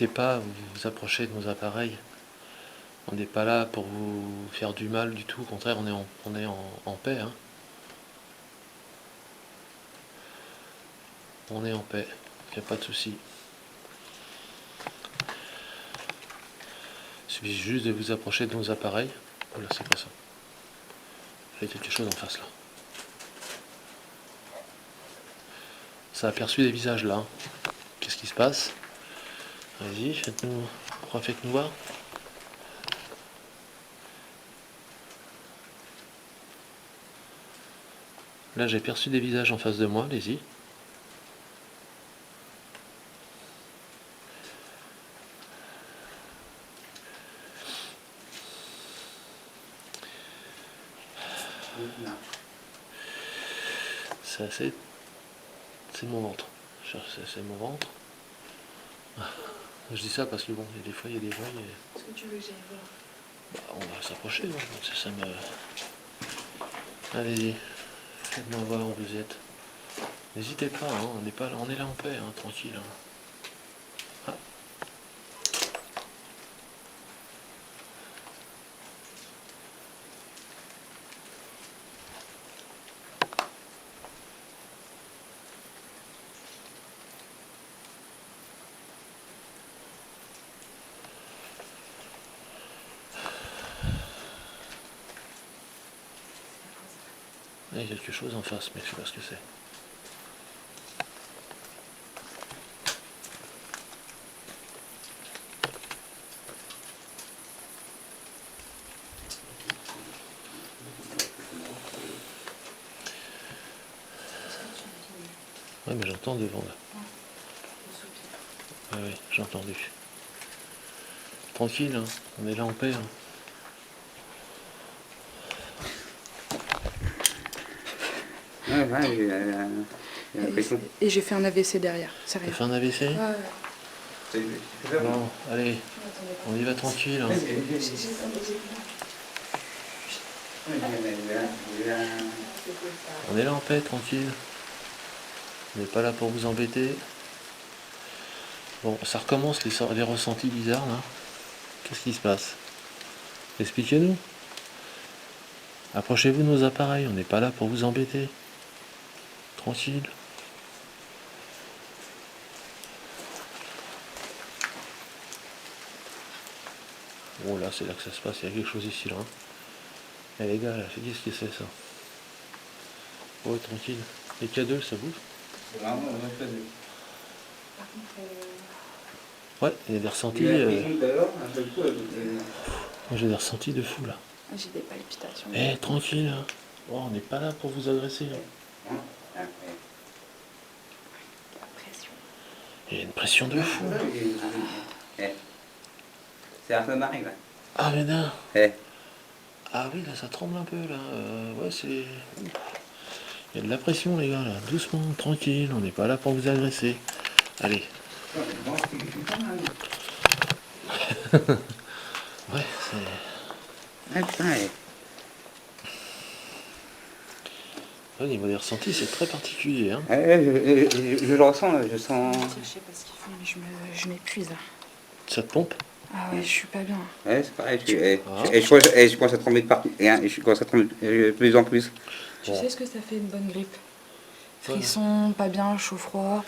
n'hésitez pas à vous approcher de nos appareils. On n'est pas là pour vous faire du mal du tout. Au contraire, on est en paix. Hein. On est en paix. Il n'y a pas de souci. Il suffit juste de vous approcher de nos appareils. Oh là, c'est pas ça. Il y a quelque chose en face là. Ça a aperçu des visages là. Qu'est-ce qui se passe? Vas-y, faites-nous voir. Là, j'ai perçu des visages en face de moi, allez-y. C'est mon ventre. C'est mon ventre. Je dis ça parce que bon, des fois il y a des gens. Est-ce que tu veux que j'aille voir? Bah, on va s'approcher. Hein. Ça me... Allez-y, faites-moi voir où vous êtes. N'hésitez pas, hein. On est pas là, on est là en paix, hein, tranquille. Hein. Ah. Il y a quelque chose en face, mais je sais pas ce que c'est. Ouais, mais j'entends devant là. Oui, j'ai entendu. Tranquille, hein. On est là en paix. Hein. Et j'ai fait un AVC derrière, c'est T'as rien. fait un AVC? Ouais. Bon, allez, on y va tranquille. Hein. On est là en paix, tranquille. On n'est pas là pour vous embêter. Bon, ça recommence les ressentis bizarres là. Qu'est-ce qui se passe? Expliquez-nous. Approchez-vous de nos appareils, on n'est pas là pour vous embêter. Tranquille. Bon là c'est là que ça se passe, il y a quelque chose ici là. Eh les gars là, qu'est-ce que c'est ça? Ouais tranquille. Les K2 ça bouge? Ouais, il y a des ressentis. J'ai des ressentis de fou là. J'ai des palpitations. Eh tranquille. Hein. Oh, on n'est pas là pour vous agresser. Hein. La pression. Il y a une pression de fou. C'est un peu marré là. Ah mais non. Eh. Ah oui là ça tremble un peu là. Ouais c'est. Il y a de la pression les gars là. Doucement, tranquille, on n'est pas là pour vous agresser. Allez. Ouais c'est. Ah putain, Au niveau des ressentis c'est très particulier. Hein. je le ressens là, je sens. Je sais pas ce qu'ils font, mais je m'épuise. Ça te pompe? Ah ouais, je suis pas bien. Ouais, c'est pareil, je commence à trembler de partout. Et je commence à trembler de plus en plus. Tu Bon. sais ce que ça fait une bonne grippe? Ouais. Frisson, pas bien, chaud froid,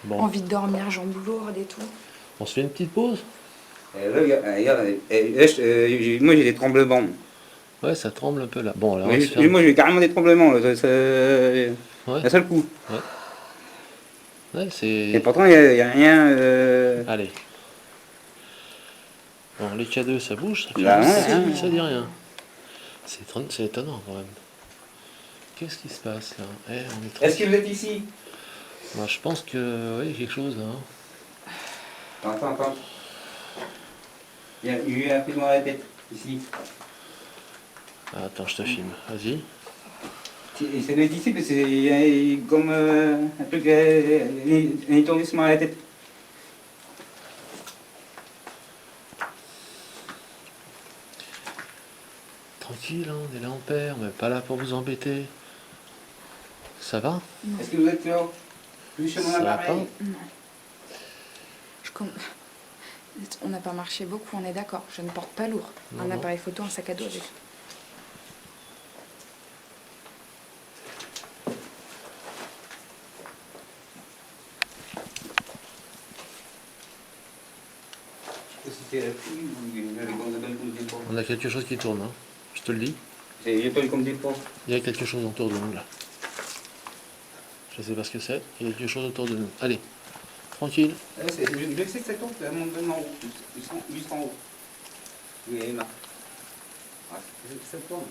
Bon. envie de dormir, jambes lourdes et tout. On se fait une petite pause? Moi j'ai des tremblements. Ouais ça tremble un peu là. Bon alors Moi j'ai carrément des tremblements. Là, Ouais. d'un seul coup. Ouais c'est. Et pourtant il n'y a rien. Allez. Bon les K2 ça bouge, ça fait Bah, ça dit rien. C'est étonnant quand même. Qu'est-ce qui se passe là? On est Est-ce que vous êtes ici? Moi je pense que oui, quelque chose là. Hein. Attends. Il y a eu un peu dans la tête, ici. Ah, attends, je te filme. Vas-y. Ça doit être ici parce qu'il y a comme un truc, un étourdissement à la tête. Tranquille, hein, on est là en paix, on n'est pas là pour vous embêter. Ça va? Est-ce que vous êtes là? Plus chez mon Ça va appareil? pas? Non. Je, On n'a pas marché beaucoup, on est d'accord. Je ne porte pas lourd. Non, Un non. appareil photo, un sac à dos avec. C'était la pluie ou il y avait comme ça comme des porcs. On a quelque chose qui tourne, hein. Je te le dis. Il y a pas comme des porcs. Il y a quelque chose autour de nous là. Je sais pas ce que c'est. Il y a quelque chose autour de nous. Allez, tranquille. Je sais que ça tourne, ça monte vraiment en haut. Juste en haut. Oui, il y a là. Ah, ça tourne.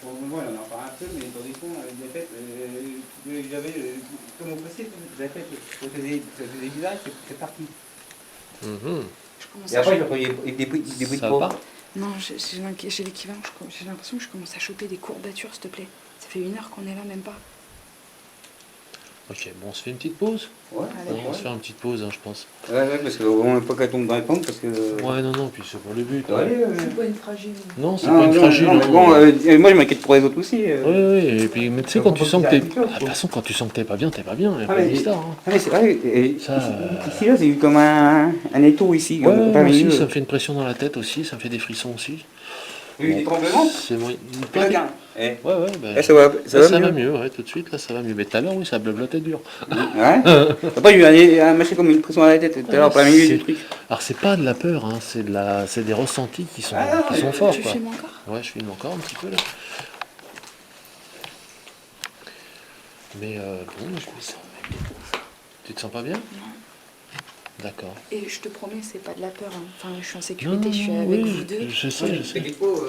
Pour le moment, on en parle un peu, mais dans les fonds, j'avais, comme au passé, j'avais fait, ça faisait bizarre, c'est parti. Mhm. Je commence Et à après, choper- des bruits de Ça porc. va? Non, j'ai l'équivalent. J'ai l'impression que je commence à choper des courbatures, s'il te plaît. Ça fait 1 heure qu'on est là, même pas. Ok, bon, on se fait une petite pause. Ouais, Allez. On va se faire une petite pause, hein, je pense. ouais, parce qu'on n'a pas qu'à tomber dans les pommes, parce que... Ouais, non, non, puis c'est pas le but. Ouais, hein. Je suis pas une fragile. Non, c'est Non, pas une non, fragile. non, mais hein. bon, moi je m'inquiète pour les autres aussi. Oui, oui, et puis, mais tu sais, quand tu sens que t'es. Faut- Ah, de toute façon, quand tu sens que t'es pas bien, t'es pas bien. Y a Ah, pas mais- d'histoire. Hein. Ah, mais c'est vrai, et Ça, ici là, c'est eu comme un étau ici. Ouais, en moi plein aussi, milieu. ça me fait une pression dans la tête aussi, ça me fait des frissons aussi. Il y a eu des tremblements. C'est moyen. Là, tiens. Ouais, ouais, bah, Là, ça va, là, ça va mieux. mieux, ouais, tout de suite, là, ça va mieux. Mais tout à l'heure, oui, ça blablatait dur. Ouais. Après, j'ai eu un machin comme une pression à la tête tout à l'heure, en plein milieu C'est- du truc. Alors, c'est pas de la peur, hein, c'est des ressentis qui sont, Ah, qui sont forts, Tu quoi. filmes encore? Ouais, je filme encore un petit peu là. Mais bon, je me sens. Tu te sens pas bien? Non. D'accord. Et je te promets, c'est pas de la peur. Hein. Enfin, je suis en Non, sécurité, non, je suis non, avec oui, vous deux. je sais, je sais. Il faut.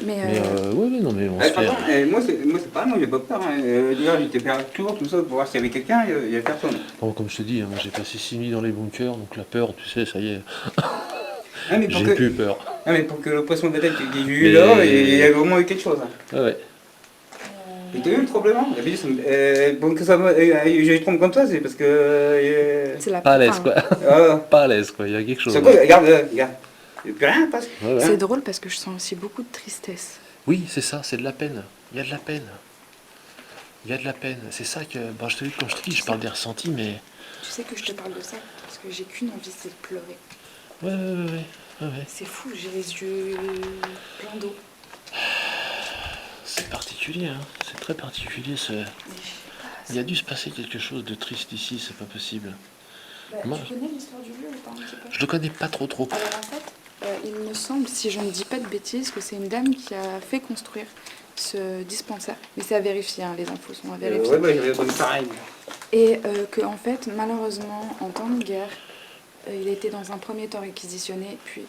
Mais, Mais ouais, ouais, non, mais on se Par fait. contre, moi, c'est pas, non, j'ai pas peur. Hein. D'ailleurs, j'étais faire un tour, tout ça, pour voir s'il y avait quelqu'un, il y a personne. Bon, comme je te dis, hein, moi j'ai passé 6 nuits dans les bunkers, donc la peur, tu sais, ça y est, Ah, mais pour j'ai que, plus peur. ah, mais pour que le poisson de tête, j'ai eu Mais- là, et il y a vraiment eu quelque chose. Hein. Ouais, ouais. Et t'as eu le tremblement? Pour que ça je trompe comme ça, c'est parce que. c'est la Pas à l'aise, enfin, quoi. Ah, Pas à l'aise, quoi, il y a quelque chose. c'est quoi, regarde, regarde. Il n'y a plus rien, presque. Ouais, ouais. C'est drôle parce que je sens aussi beaucoup de tristesse. Oui, c'est ça, c'est de la peine. Il y a de la peine. Il y a de la peine. C'est ça que. Bon, je te dis, quand je te dis, je parle des ressentis, mais. Tu sais que je te parle de ça parce que j'ai qu'une envie, c'est de pleurer. Ouais, ouais, ouais, ouais, ouais. C'est fou, j'ai les yeux pleins d'eau. C'est particulier, hein. C'est très particulier. Mais je sais pas, Il y a dû se passer quelque chose de triste ici, c'est pas possible. Moi- Tu connais l'histoire du lieu ou pas un petit peu? Je le connais pas trop. Alors en fait, il me semble, si je ne dis pas de bêtises, que c'est une dame qui a fait construire ce dispensaire. Mais c'est à vérifier, hein, les infos sont à vérifier. Ouais, j'avais entendu pareil. Et que en fait, malheureusement, en temps de guerre, il a été dans un premier temps réquisitionné, puis...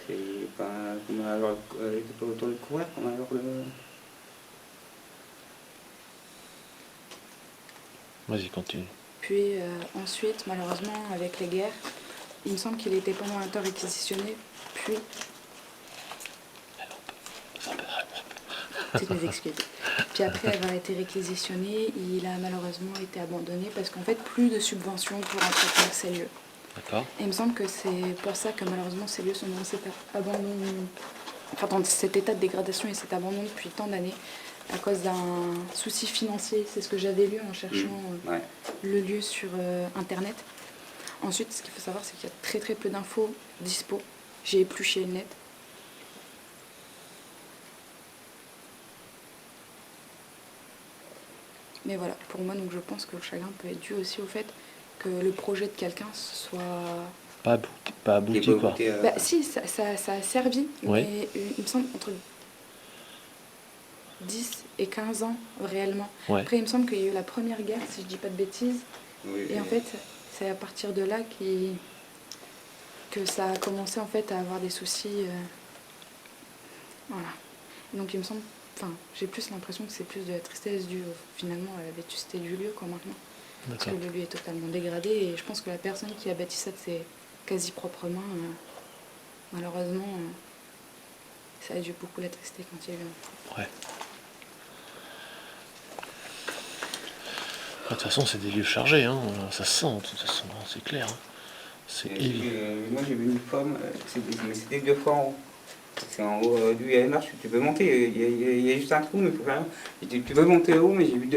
C'est pas. Comment alors. T'es pas autour de courir, comment alors le. Vas-y, continue. Puis ensuite, malheureusement, avec les guerres, il me semble qu'il était pendant un temps réquisitionné, puis... C'est mes excuses. Puis après avoir été réquisitionné, il a malheureusement été abandonné parce qu'en fait, plus de subventions pour entretenir ces lieux. D'accord. Et il me semble que c'est pour ça que malheureusement ces lieux sont dans cet abandon, enfin dans cet état de dégradation et cet abandon depuis tant d'années à cause d'un souci financier. C'est ce que j'avais lu en cherchant Ouais. le lieu sur internet. Ensuite, ce qu'il faut savoir, c'est qu'il y a très très peu d'infos dispo. J'ai épluché le net. Mais voilà, pour moi, donc je pense que le chagrin peut être dû aussi au fait que le projet de quelqu'un soit... Pas abouti, quoi. Bah si, ça a servi, Oui. mais il me semble entre 10 et 15 ans réellement. Ouais. Après, il me semble qu'il y a eu la première guerre, si je dis pas de bêtises, et en fait, c'est à partir de là que ça a commencé en fait à avoir des soucis. Voilà. Donc il me semble, enfin, j'ai plus l'impression que c'est plus de la tristesse due finalement à la vétusté du lieu quoi maintenant. Parce que D'accord. le lieu est totalement dégradé et je pense que la personne qui a bâti ça de ses quasi propres mains, malheureusement, ça a dû beaucoup l'attrister quand il y a eu Ouais. De toute façon, c'est des lieux chargés, hein. Ça se sent, de toute façon, hein, c'est clair. Hein. C'est Moi j'ai vu une femme, mais c'était 2 fois en haut. C'est en haut du AMH, tu peux monter, il y a juste un trou, mais il faut faire rien. Et tu peux monter là-haut, mais j'ai vu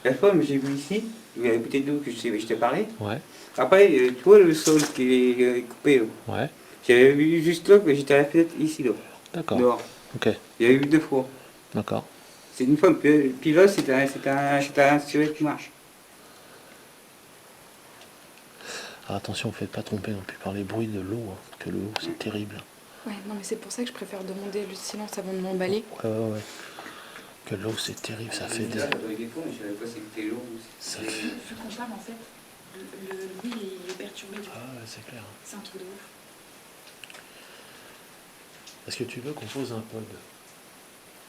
la fois, mais j'ai vu ici, il y a la bouteille d'eau que je t'ai parlé. Ouais, Après, tu vois le sol qui est coupé là. ouais, J'avais vu juste là que j'étais à la fenêtre ici là, d'accord. dehors. Ok, J'avais vu 2 fois. d'accord. C'est une fois, puis là c'est un survêt qui marche. Ah, attention, faites pas tromper non plus par les bruits de l'eau, hein, que l'eau c'est terrible. Ouais, non, mais c'est pour ça que je préfère demander le silence avant de m'emballer. Ouais, ouais, ouais. Que l'eau c'est terrible, ça fait des. Là, j'avais des fois, mais je savais pas si c'était l'eau ou si Ça c'était- fait- Vu qu'on parle, en fait, le bruit est perturbé du coup. Ah, ouais, c'est clair. C'est un truc de ouf. Est-ce que tu veux qu'on pose un pod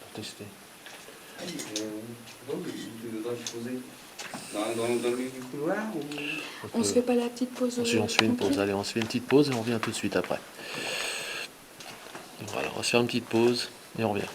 pour tester? Bon, tu voudrais poser dans le couloir ou... On se fait pas la petite pause On se fait une pause, tranquille allez, on se fait une petite pause et on revient tout de suite après. Voilà, on va se faire une petite pause et on revient.